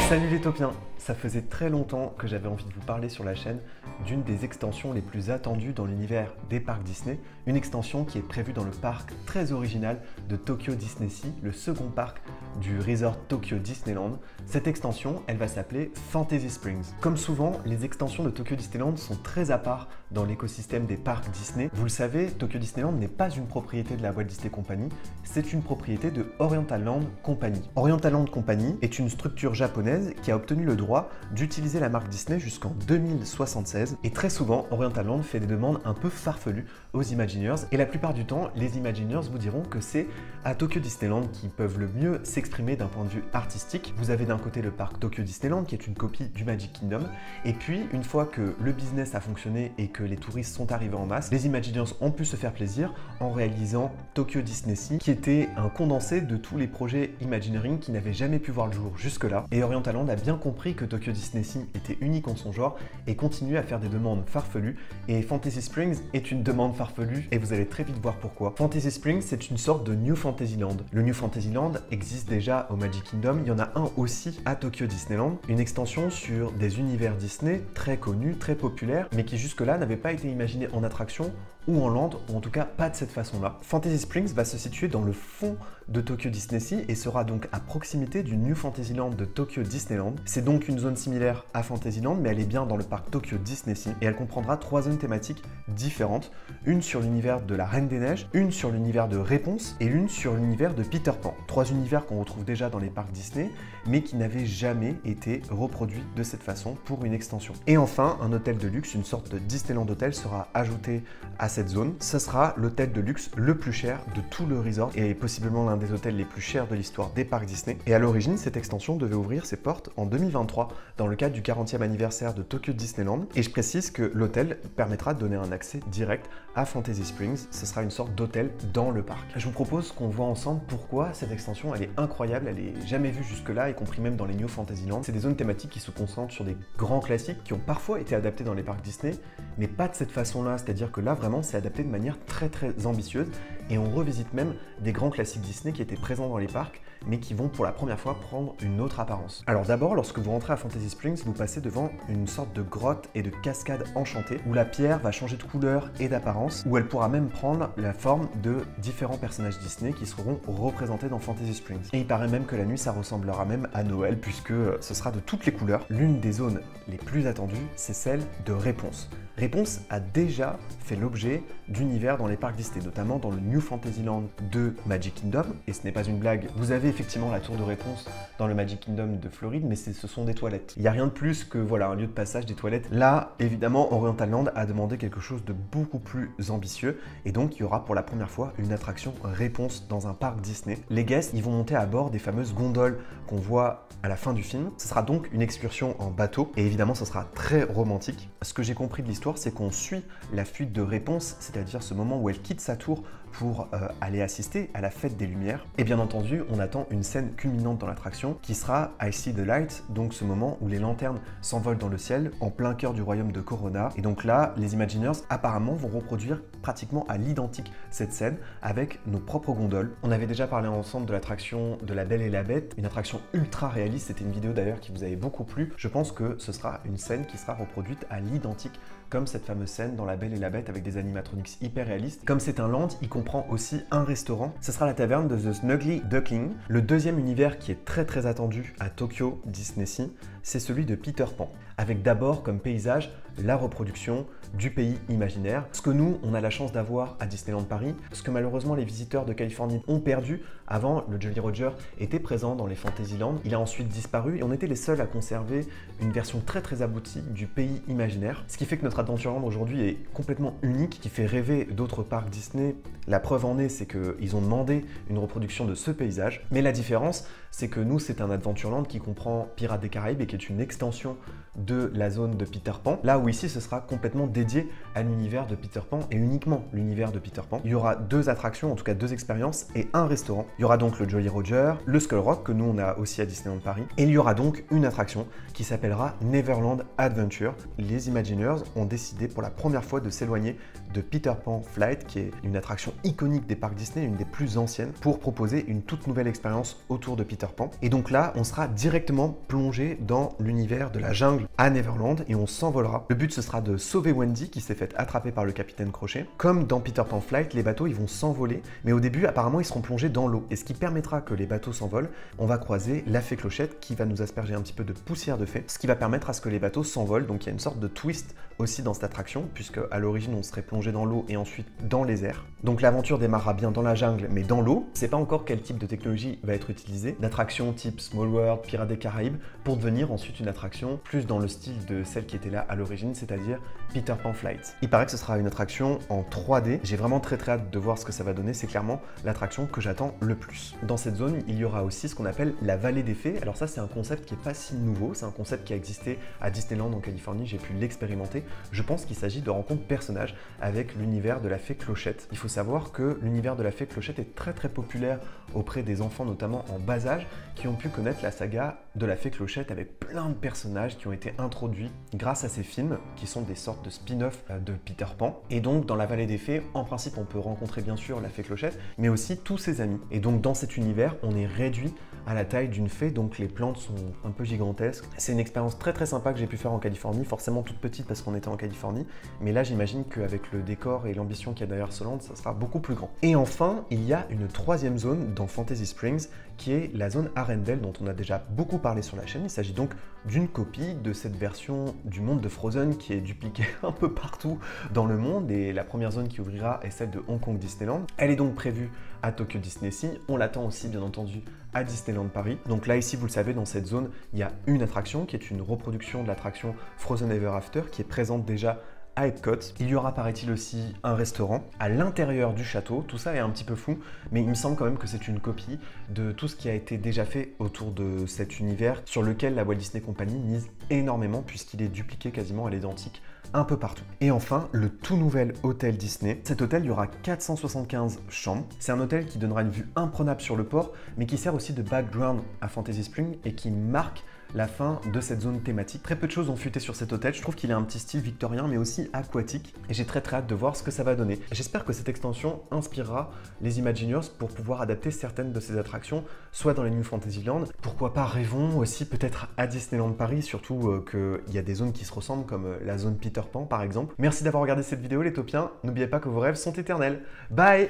Salut les topiens! Ça faisait très longtemps que j'avais envie de vous parler sur la chaîne d'une des extensions les plus attendues dans l'univers des parcs Disney, une extension qui est prévue dans le parc très original de Tokyo DisneySea, le second parc du resort Tokyo Disneyland. Cette extension, elle va s'appeler Fantasy Springs. Comme souvent, les extensions de Tokyo Disneyland sont très à part dans l'écosystème des parcs Disney. Vous le savez, Tokyo Disneyland n'est pas une propriété de la Walt Disney Company, c'est une propriété de Oriental Land Company. Oriental Land Company est une structure japonaise qui a obtenu le droit d'utiliser la marque Disney jusqu'en 2076 et très souvent Oriental Land fait des demandes un peu farfelues aux Imagineers et la plupart du temps les Imagineers vous diront que c'est à Tokyo Disneyland qu'ils peuvent le mieux s'exprimer d'un point de vue artistique. Vous avez d'un côté le parc Tokyo Disneyland qui est une copie du Magic Kingdom et puis une fois que le business a fonctionné et que les touristes sont arrivés en masse, les Imagineers ont pu se faire plaisir en réalisant Tokyo DisneySea qui était un condensé de tous les projets Imagineering qui n'avaient jamais pu voir le jour jusque-là et Oriental Land a bien compris que Tokyo DisneySea était unique en son genre et continue à faire des demandes farfelues et Fantasy Springs est une demande farfelue et vous allez très vite voir pourquoi. Fantasy Springs c'est une sorte de New Fantasyland. Le New Fantasyland existe déjà au Magic Kingdom, il y en a un aussi à Tokyo Disneyland, une extension sur des univers Disney très connus, très populaires mais qui jusque-là n'avaient pas été imaginés en attraction ou en land, ou en tout cas pas de cette façon-là. Fantasy Springs va se situer dans le fond de Tokyo DisneySea et sera donc à proximité du New Fantasyland de Tokyo Disneyland. C'est donc une zone similaire à Fantasyland, mais elle est bien dans le parc Tokyo DisneySea et elle comprendra 3 zones thématiques différentes, une sur l'univers de la Reine des Neiges, une sur l'univers de Réponse et une sur l'univers de Peter Pan. 3 univers qu'on retrouve déjà dans les parcs Disney, mais qui n'avaient jamais été reproduits de cette façon pour une extension. Et enfin, un hôtel de luxe, une sorte de Disneyland Hotel sera ajouté à cette zone. Ce sera l'hôtel de luxe le plus cher de tout le resort et possiblement l'un des hôtels les plus chers de l'histoire des parcs Disney. Et à l'origine, cette extension devait ouvrir ses portes en 2023 dans le cadre du 40e anniversaire de Tokyo Disneyland. Et je précise que l'hôtel permettra de donner un accès direct à Fantasy Springs. Ce sera une sorte d'hôtel dans le parc. Je vous propose qu'on voit ensemble pourquoi cette extension elle est incroyable, elle est jamais vue jusque-là, y compris même dans les New Fantasyland. C'est des zones thématiques qui se concentrent sur des grands classiques qui ont parfois été adaptés dans les parcs Disney, mais pas de cette façon-là. C'est-à-dire que là, vraiment, c'est adapté de manière très ambitieuse et on revisite même des grands classiques Disney qui étaient présents dans les parcs mais qui vont pour la première fois prendre une autre apparence. Alors d'abord, lorsque vous rentrez à Fantasy Springs, vous passez devant une sorte de grotte et de cascade enchantée où la pierre va changer de couleur et d'apparence, où elle pourra même prendre la forme de différents personnages Disney qui seront représentés dans Fantasy Springs. Et il paraît même que la nuit, ça ressemblera même à Noël puisque ce sera de toutes les couleurs. L'une des zones les plus attendues, c'est celle de Réponse. Réponse a déjà fait l'objet d'univers dans les parcs Disney, notamment dans le New Fantasyland de Magic Kingdom. Et ce n'est pas une blague, vous avez effectivement la tour de Réponse dans le Magic Kingdom de Floride, mais ce sont des toilettes. Il n'y a rien de plus que voilà, un lieu de passage des toilettes. Là, évidemment, Oriental Land a demandé quelque chose de beaucoup plus ambitieux, et donc il y aura pour la première fois une attraction Réponse dans un parc Disney. Les guests, ils vont monter à bord des fameuses gondoles qu'on voit à la fin du film. Ce sera donc une excursion en bateau, et évidemment, ce sera très romantique. Ce que j'ai compris de l'histoire, c'est qu'on suit la fuite de Réponse, c'est-à-dire ce moment où elle quitte sa tour pour aller assister à la fête des Lumières. Et bien entendu, on attend une scène culminante dans l'attraction qui sera I See the Light, donc ce moment où les lanternes s'envolent dans le ciel en plein cœur du royaume de Corona. Et donc là, les Imagineers apparemment vont reproduire pratiquement à l'identique cette scène avec nos propres gondoles. On avait déjà parlé ensemble de l'attraction de La Belle et la Bête, une attraction ultra réaliste, c'était une vidéo d'ailleurs qui vous avait beaucoup plu. Je pense que ce sera une scène qui sera reproduite à l'identique comme cette fameuse scène dans La Belle et la Bête avec des animatronics hyper réalistes. Comme c'est un land, il comprend aussi un restaurant. Ce sera la taverne de The Snuggly Duckling. Le deuxième univers qui est très attendu à Tokyo DisneySea, c'est celui de Peter Pan, avec d'abord comme paysage la reproduction du pays imaginaire, ce que nous, on a la chance d'avoir à Disneyland Paris, ce que malheureusement les visiteurs de Californie ont perdu. Avant, le Jolly Roger était présent dans les Fantasyland, il a ensuite disparu et on était les seuls à conserver une version très aboutie du pays imaginaire, ce qui fait que notre Adventureland aujourd'hui est complètement unique, qui fait rêver d'autres parcs Disney. La preuve en est, c'est qu'ils ont demandé une reproduction de ce paysage, mais la différence, c'est que nous, c'est un Adventureland qui comprend Pirates des Caraïbes et qui est une extension de la zone de Peter Pan, là où où ici ce sera complètement dédié à l'univers de Peter Pan et uniquement l'univers de Peter Pan. Il y aura 2 attractions, en tout cas 2 expériences et un restaurant. Il y aura donc le Jolly Roger, le Skull Rock que nous on a aussi à Disneyland Paris, et il y aura donc une attraction qui s'appellera Neverland Adventure. Les Imagineers ont décidé pour la première fois de s'éloigner de Peter Pan Flight, qui est une attraction iconique des parcs Disney, une des plus anciennes, pour proposer une toute nouvelle expérience autour de Peter Pan. Et donc là, on sera directement plongé dans l'univers de la jungle à Neverland et on s'envolera. Le but, ce sera de sauver Wendy qui s'est fait attraper par le capitaine Crochet. Comme dans Peter Pan Flight, les bateaux, ils vont s'envoler, mais au début, apparemment, ils seront plongés dans l'eau. Et ce qui permettra que les bateaux s'envolent, on va croiser la fée Clochette qui va nous asperger un petit peu de poussière de fée, ce qui va permettre à ce que les bateaux s'envolent. Donc il y a une sorte de twist aussi dans cette attraction, puisque à l'origine, on serait plongé dans l'eau et ensuite dans les airs. Donc l'aventure démarrera bien dans la jungle, mais dans l'eau. C'est pas encore quel type de technologie va être utilisée. D'attraction type Small World, Pirates des Caraïbes, pour devenir ensuite une attraction plus dans le style de celle qui était là à l'origine, c'est-à-dire Peter Pan Flight. Il paraît que ce sera une attraction en 3D. J'ai vraiment très hâte de voir ce que ça va donner. C'est clairement l'attraction que j'attends le plus. Dans cette zone, il y aura aussi ce qu'on appelle la vallée des fées. Alors ça, c'est un concept qui est pas si nouveau. C'est un concept qui a existé à Disneyland en Californie. J'ai pu l'expérimenter. Je pense qu'il s'agit de rencontres personnages avec l'univers de la fée Clochette. Il faut savoir que l'univers de la fée Clochette est très populaire auprès des enfants, notamment en bas âge, qui ont pu connaître la saga de la fée Clochette avec plein de personnages qui ont été introduits grâce à ces films qui sont des sortes de spin-off de Peter Pan. Et donc dans la vallée des fées, en principe on peut rencontrer bien sûr la fée Clochette, mais aussi tous ses amis. Et donc dans cet univers, on est réduit à la taille d'une fée, donc les plantes sont un peu gigantesques. C'est une expérience très sympa que j'ai pu faire en Californie, forcément toute petite parce qu'on était en Californie, mais là j'imagine qu'avec le décor et l'ambition qu'il y a derrière ce land, ça sera beaucoup plus grand. Et enfin, il y a une 3e zone dans Fantasy Springs qui est la zone Arendelle dont on a déjà beaucoup parlé sur la chaîne. Il s'agit donc d'une copie de cette version du monde de Frozen qui est dupliquée un peu partout dans le monde, et la première zone qui ouvrira est celle de Hong Kong Disneyland. Elle est donc prévue à Tokyo Disney Sea. On l'attend aussi bien entendu à Disneyland Paris. Donc là ici, vous le savez, dans cette zone, il y a une attraction qui est une reproduction de l'attraction Frozen Ever After qui est présente déjà à Epcot. Il y aura, paraît-il, aussi un restaurant à l'intérieur du château. Tout ça est un petit peu flou, mais il me semble quand même que c'est une copie de tout ce qui a été déjà fait autour de cet univers sur lequel la Walt Disney Company mise énormément puisqu'il est dupliqué quasiment à l'identique un peu partout. Et enfin, le tout nouvel hôtel Disney. Cet hôtel, il y aura 475 chambres. C'est un hôtel qui donnera une vue imprenable sur le port, mais qui sert aussi de background à Fantasy Springs et qui marque la fin de cette zone thématique. Très peu de choses ont fuité sur cet hôtel. Je trouve qu'il a un petit style victorien, mais aussi aquatique. Et j'ai très hâte de voir ce que ça va donner. J'espère que cette extension inspirera les Imagineers pour pouvoir adapter certaines de ces attractions, soit dans les New Fantasyland. Pourquoi pas rêvons aussi peut-être à Disneyland Paris, surtout qu'il y a des zones qui se ressemblent, comme la zone Peter Pan par exemple. Merci d'avoir regardé cette vidéo les taupiens. N'oubliez pas que vos rêves sont éternels. Bye!